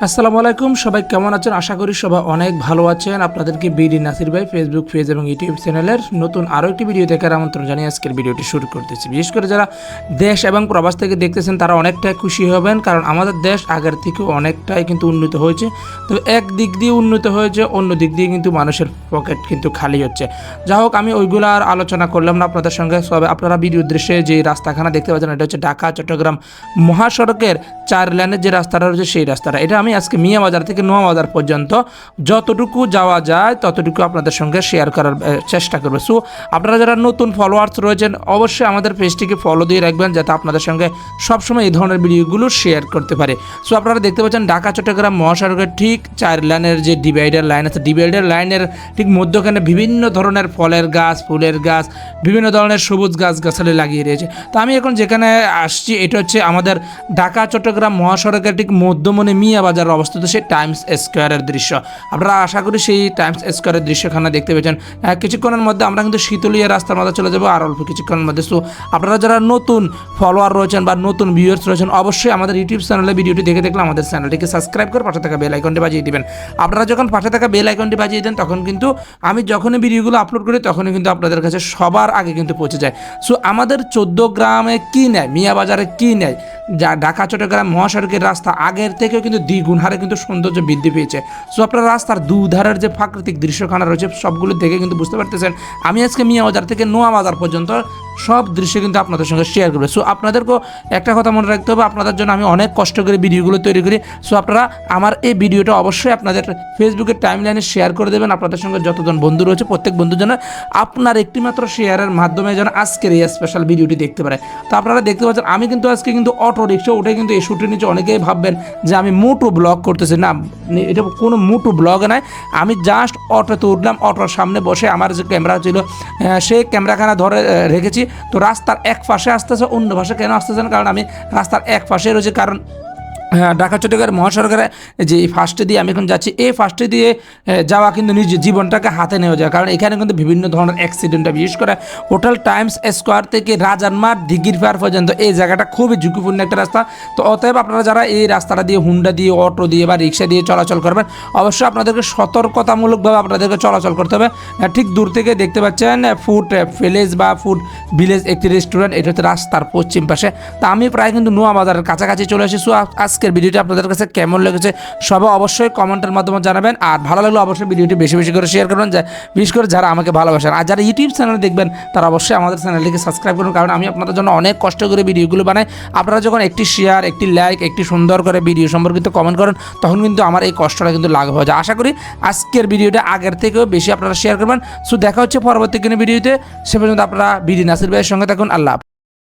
আসসালামু আলাইকুম, সবাই কেমন আছেন? আশা করি সবাই অনেক ভালো আছেন। আপনাদেরকে বিডি নাসির ভাই ফেসবুক পেজ এবং ইউটিউব চ্যানেলের নতুন আরও একটি ভিডিও দেখার আমন্ত্রণ জানিয়ে আজকের ভিডিওটি শুরু করতেছি। বিশেষ করে যারা দেশ এবং প্রবাস থেকে দেখতেছেন তারা অনেকটাই খুশি হবেন, কারণ আমাদের দেশ আগের থেকে অনেকটাই কিন্তু উন্নত হয়েছে। তো এক দিক দিয়ে উন্নত হয়েছে, অন্য দিক দিয়ে কিন্তু মানুষের পকেট কিন্তু খালি হচ্ছে। যা হোক, আমি ওইগুলো আর আলোচনা করলাম না আপনাদের সঙ্গে। সবে আপনারা ভিডিও দৃশ্যে যে রাস্তাখানা দেখতে পাচ্ছেন, এটা হচ্ছে ঢাকা চট্টগ্রাম মহাসড়কের 4 লেনের যে রাস্তাটা রয়েছে সেই রাস্তাটা। এটা আমি আজকে মিয়া বাজার থেকে নোয়া বাজার পর্যন্ত যতটুকু যাওয়া যায় ততটুকু আপনাদের সঙ্গে শেয়ার করার চেষ্টা করবো। সো আপনারা যারা নতুন ফলোয়ার্স রয়েছেন অবশ্যই আমাদের পেজটিকে ফলো দিয়ে রাখবেন, যাতে আপনাদের সঙ্গে সবসময় এই ধরনের ভিডিওগুলো শেয়ার করতে পারে। সো আপনারা দেখতে পাচ্ছেন ঢাকা চট্টগ্রাম মহাসড়কের ঠিক 4 লেনের যে ডিভাইডার লাইন আছে, ডিভাইডার লাইনের ঠিক মধ্যখানে বিভিন্ন ধরনের ফলের গাছ, ফুলের গাছ, বিভিন্ন ধরনের সবুজ গাছগাছালি লাগিয়ে রয়েছে। তো আমি এখন যেখানে আসছি এটা হচ্ছে আমাদের ঢাকা চট্টগ্রাম মহাসড়কের ঠিক মধ্যমণি মিয়া বাজার অবস্থিত সেই টাইমস স্কোয়ারের দৃশ্য। আপনারা আশা করি সেই টাইমস স্কোয়ারের দৃশ্যখানা দেখতে পেয়েছেন। কিছুক্ষণের মধ্যে আমরা কিন্তু শীতলীয় রাস্তার মধ্যে চলে যাবো আর অল্প কিছুক্ষণের মধ্যে। সো আপনারা যারা নতুন ফলোয়ার রয়েছেন বা নতুন ভিউয়ার্স রয়েছেন অবশ্যই আমাদের ইউটিউব চ্যানেলে ভিডিওটি দেখে দেখলে আমাদের চ্যানেলটিকে সাবস্ক্রাইব করে পাশে থাকা বেল আইকনটি বাজিয়ে দিবেন। আপনারা যখন পাশে থাকা বেল আইকনটি বাজিয়ে দেন তখন কিন্তু আমি যখনই ভিডিওগুলো আপলোড করি তখনই কিন্তু আপনাদের কাছে সবার আগে কিন্তু পৌঁছে যায়। সো আমাদের 14 গ্রামে কী নেয়, মিয়া বাজারে কী নেয়, যা ঢাকা চট্টগ্রাম মহাসড়কের রাস্তা আগের থেকেও কিন্তু দ্বিগুণ হারে কিন্তু সৌন্দর্য বৃদ্ধি পেয়েছে। সো আপনারা রাস্তার দুধারের যে প্রাকৃতিক দৃশ্যখানা রয়েছে সবগুলো দেখে কিন্তু বুঝতে পারতেছেন আমি আজকে মিয়া বাজার থেকে নোয়া বাজার পর্যন্ত সব দৃশ্য কিন্তু আপনাদের সঙ্গে শেয়ার করবো। সো আপনাদেরকেও একটা কথা মনে রাখতে হবে, আপনাদের জন্য আমি অনেক কষ্ট করে ভিডিওগুলো তৈরি করি। সো আপনারা আমার এই ভিডিওটা অবশ্যই আপনাদের ফেসবুকের টাইমলাইনে শেয়ার করে দেবেন। আপনাদের সঙ্গে যতজন বন্ধু রয়েছে প্রত্যেক বন্ধুর জন্য আপনার একটিমাত্র শেয়ারের মাধ্যমে যেন আজকের এই স্পেশাল ভিডিওটি দেখতে পারে। তো আপনারা দেখতে পাচ্ছেন আমি কিন্তু আজকে কিন্তু অটো রিক্সা উঠে কিন্তু এই শুটের নিচে অনেকেই ভাববেন যে আমি মোটো ব্লগ করতেছি। না, এটা কোনো মোটো ব্লগ নয়। আমি জাস্ট অটোতে উঠলাম, অটোর সামনে বসে আমার যে ক্যামেরা ছিল সেই ক্যামেরাখানা ধরে রেখেছি। তো রাস্তার এক পাশে আসতেছে, অন্য পাশে কেন আসতেছে না, কারণ আমি রাস্তার এক পাশে রয়েছে। কারণ ঢাকা চট্টগ্রাম মহাসড়কের যে ফার্স্টে দিয়ে আমি এখন যাচ্ছি, এই ফার্স্টে দিয়ে যাওয়া কিন্তু নিজের জীবনটাকে হাতে নেওয়া যায়, কারণ এখানে কিন্তু বিভিন্ন ধরনের অ্যাক্সিডেন্টটা, বিশেষ করে হোটেল টাইমস স্কোয়ার থেকে রাজারমাঠ দিঘির পাড় পর্যন্ত এই জায়গাটা খুবই ঝুঁকিপূর্ণ একটা রাস্তা। তো অতএব আপনারা যারা এই রাস্তাটা দিয়ে হুন্ডা দিয়ে, অটো দিয়ে বা রিক্সা দিয়ে চলাচল করবেন অবশ্যই আপনাদেরকে সতর্কতামূলকভাবে আপনাদেরকে চলাচল করতে হবে। ঠিক দূর থেকে দেখতে পাচ্ছেন ফুড ভিলেজ বা ফুড ভিলেজ একটি রেস্টুরেন্ট, এটা হচ্ছে রাস্তার পশ্চিম পাশে। তা আমি প্রায় কিন্তু নোয়া বাজারের কাছাকাছি চলে এসেছি। আজকের ভিডিওটি আপনাদের কাছে কেমন লেগেছে সবাই অবশ্যই কমেন্টের মাধ্যমে জানাবেন, আর ভালো লাগলে অবশ্যই ভিডিওটি বেশি বেশি করে শেয়ার করবেন, বিশেষ করে যারা আমাকে ভালোবাসেন। আর যারা ইউটিউব চ্যানেলে দেখবেন তারা অবশ্যই আমাদের চ্যানেলটিকে সাবস্ক্রাইব করুন, কারণ আমি আপনাদের জন্য অনেক কষ্ট করে ভিডিওগুলো বানাই। আপনারা যখন একটি শেয়ার, একটি লাইক, একটি সুন্দর করে ভিডিও সম্পর্কিত কমেন্ট করেন তখন কিন্তু আমার এই কষ্টটা কিন্তু লাঘব হয়ে যায়। আশা করি আজকের ভিডিওটা আগের থেকেও বেশি আপনারা শেয়ার করবেন। সো দেখা হচ্ছে পরবর্তী কোনো ভিডিওতে। সে পর্যন্ত আপনারা বিডি নাসির ভাইয়ের সঙ্গে থাকুন। আল্লাহ।